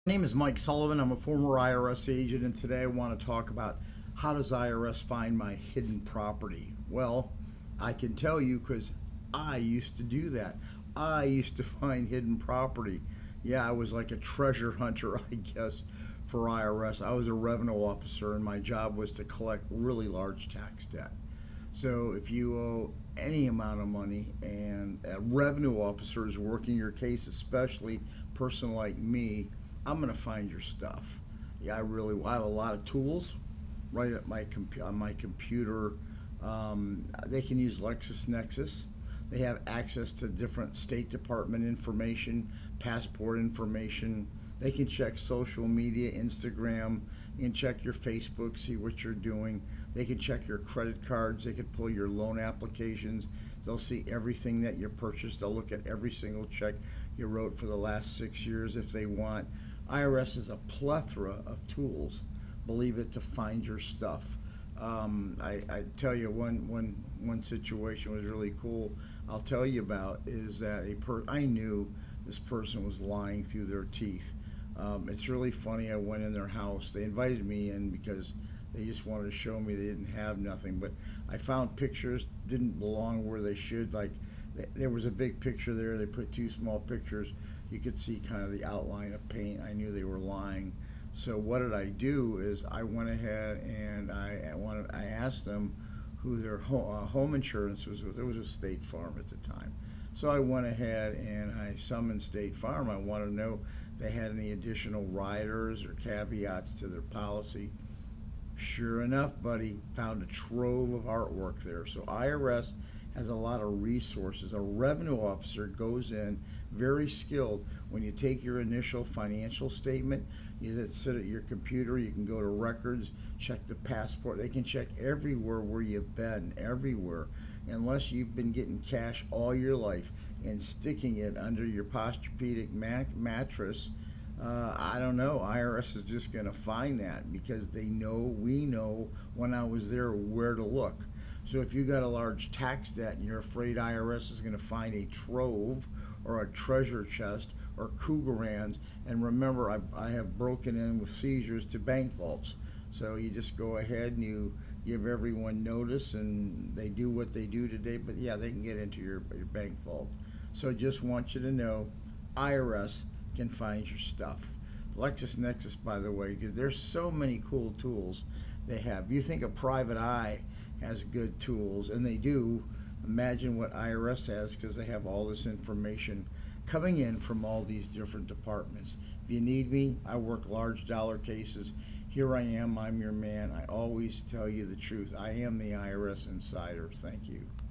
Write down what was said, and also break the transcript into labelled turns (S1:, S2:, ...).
S1: My name is Mike Sullivan. I'm a former IRS agent, and today I want to talk about how does IRS find my hidden property. Well, I can tell you because I used to do that. I used to find hidden property. Yeah, I was like a treasure hunter, I guess, for IRS. I was a revenue officer, and my job was to collect really large tax debt. So if you owe any amount of money and a revenue officer is working your case, especially a person like me, I'm gonna find your stuff. Yeah, I have a lot of tools right at on my computer. They can use Lexus Nexus. They have access to different State Department information, passport information. They can check social media, Instagram. You can check your Facebook, see what you're doing. They can check your credit cards. They can pull your loan applications. They'll see everything that you purchased. They'll look at every single check you wrote for the last 6 years if they want. IRS has a plethora of tools, believe it, to find your stuff. I tell you, one situation was really cool. I'll tell you about is that I knew this person was lying through their teeth. It's really funny. I went in their house. They invited me in because they just wanted to show me they didn't have nothing. But I found pictures didn't belong where they should. Like there was a big picture there. They put two small pictures. You could see kind of the outline of paint. I knew they were lying. So what did I do is I went ahead and I asked them who their home insurance was with. It was a State Farm at the time. So I went ahead and I summoned State Farm. I wanted to know if they had any additional riders or caveats to their policy. Sure enough, buddy, found a trove of artwork there. So IRS has a lot of resources. A revenue officer goes in, very skilled. When you take your initial financial statement, you sit at your computer, you can go to records, check the passport. They can check everywhere where you've been, everywhere. Unless you've been getting cash all your life and sticking it under your Posturepedic mattress, I don't know. IRS is just going to find that because we know when I was there where to look. So if you got a large tax debt and you're afraid IRS is going to find a trove or a treasure chest or Cougarans, and remember, I have broken in with seizures to bank vaults. So you just go ahead and you give everyone notice and they do what they do today, but yeah, they can get into your bank vault. So just want you to know, IRS can find your stuff. Lexus Nexus, by the way, because there's so many cool tools they have. You think a private eye has good tools, and they do. Imagine what IRS has because they have all this information coming in from all these different departments. If you need me, I work large dollar cases. Here I am, I'm your man. I always tell you the truth. I am the IRS insider. Thank you.